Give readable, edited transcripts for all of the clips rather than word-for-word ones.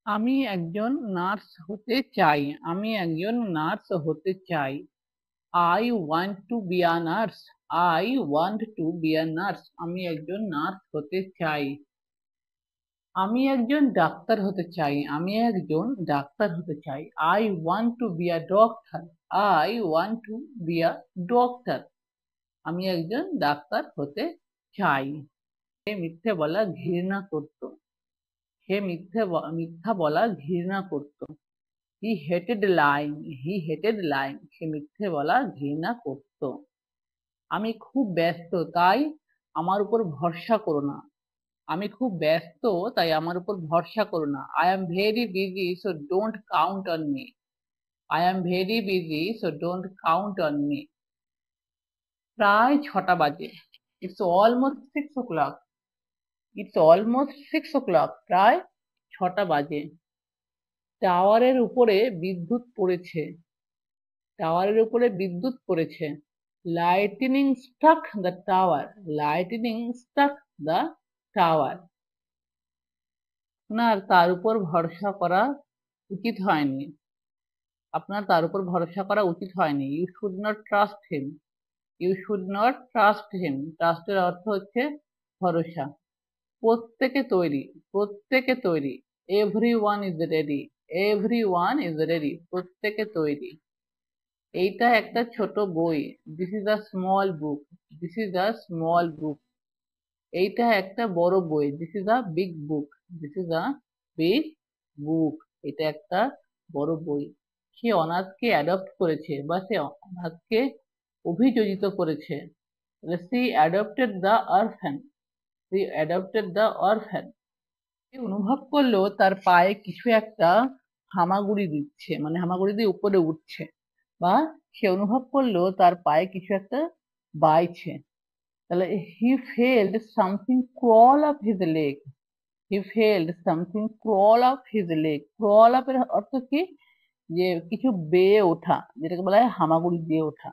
আমি একজন নার্স হতে চাই। আমি একজন নার্স হতে চাই। I want to be a nurse. I want to be a nurse. আমি একজন নার্স হতে চাই। আমি একজন ডাক্তার হতে চাই। আমি একজন ডাক্তার হতে চাই। I want to be a doctor. I want to be a doctor. আমি একজন ডাক্তার হতে চাই। সে মিথ্যে বলা ঘৃণা করত। সে মিথ্যা বলা ঘৃণা করত। হি হেটেড লাইং। হি হেটেড লাইং। সে মিথ্যে বলা ঘৃণা করত। আমি খুব ব্যস্ত, তাই আমার উপর ভরসা করো না। আমি খুব ব্যস্ত, তাই আমার উপর ভরসা করো না। I am very busy, so don't count on me. I am very busy, so don't count on me. প্রায় 6টা বাজে। It's almost 6 o'clock। It's almost 6 o'clock। প্রায় 6টা বাজে। টাওয়ারের উপরে বিদ্যুৎ পড়েছে। টাওয়ারের উপরে বিদ্যুৎ পড়েছে। Lightning struck the tower. Lightning struck the tower. আপনার তার উপর ভরসা করা উচিত হয়নি। আপনার তার উপর ভরসা করা উচিত হয়নি। You should not trust him. You should not trust him. ট্রাস্টের অর্থ হচ্ছে ভরসা। প্রত্যেকে তৈরি। প্রত্যেকে তৈরি। Everyone is ready. Everyone is ready. প্রত্যেকে তৈরি। এইটা একটা ছোট বই। This is a small book. This is a small book. এইটা একটা বড় বই। This is a big book. This is a big book. এটা একটা বড় বই। সে অনাথকে অ্যাডপ্ট করেছে বা সে অনাথকে অভিযোজিত করেছে। She adopted the orphan. She adopted the orphan. সে অনুভব করলো তার পায়ে কিছু একটা হামাগুড়ি দিচ্ছে, মানে হামাগুড়ি দিয়ে উপরে উঠছে, বা সে অনুভব করলো তার পায়ে কিছু একটা বাইছে। তাহলে he felt something crawl up his leg. He felt something crawl up his leg. Crawl up এর অর্থ কি? যে কিছু বেয়ে ওঠা, যেটাকে বলা হয় হামাগুড়ি দিয়ে ওঠা।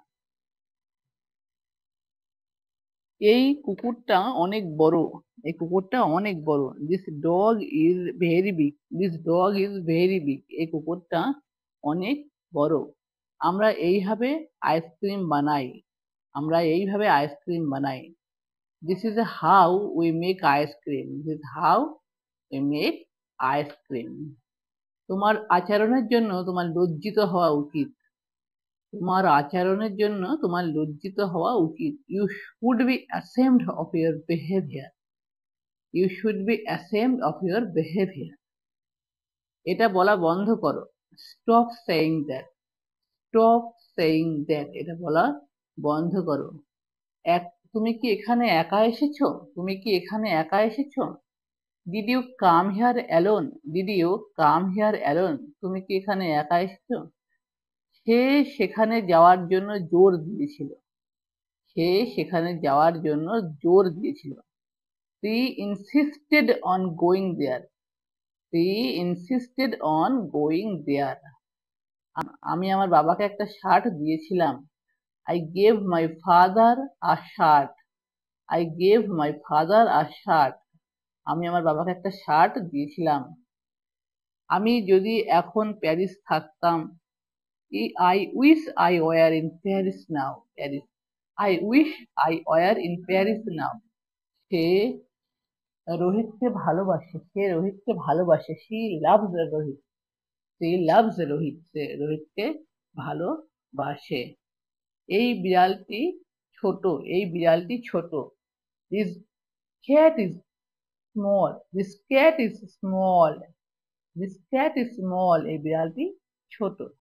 এই কুকুরটা অনেক বড়। এই কুকুরটা অনেক বড়। This dog is very big. This dog is very big. এই কুকুরটা অনেক বড়। আমরা এইভাবে আইসক্রিম বানাই। আমরা এইভাবে আইসক্রিম বানাই। This is how we make ice cream. This is how we make ice cream. তোমার আচরণের জন্য তোমার লজ্জিত হওয়া উচিত। তোমার আচরণের জন্য তোমার লজ্জিত হওয়া উচিত। You should be ashamed of your behaviour. You should be ashamed of your behaviour. এটা বলা বন্ধ করো। Stop saying that. Stop saying that. এটা বলা বন্ধ করো। এক তুমি কি এখানে একা এসেছো? তুমি কি এখানে একা এসেছো? Did you come here alone? Did you come here alone? তুমি কি এখানে একা এসেছো? সে সেখানে যাওয়ার জন্য জোর দিয়েছিল। সে সেখানে যাওয়ার জন্য জোর দিয়েছিল। She insisted on going there. She insisted on going there. আমি আমার বাবাকে একটা শার্ট দিয়েছিলাম। I gave my father a shirt. I gave my father a shirt. আমি আমার বাবাকে একটা শার্ট দিয়েছিলাম। আমি যদি এখন প্যারিস থাকতাম। I wish I were in Paris now. Paris. I wish I were in Paris now. সে রোহিতকে ভালোবাসে। সে রোহিতকে ভালোবাসে। She loves Rohit. She loves Rohit. সে রোহিতকে ভালোবাসে। এই বিড়ালটি ছোট। এই বিড়ালটি ছোট। This cat is small. This cat is small. This cat is small. এই বিড়ালটি ছোট।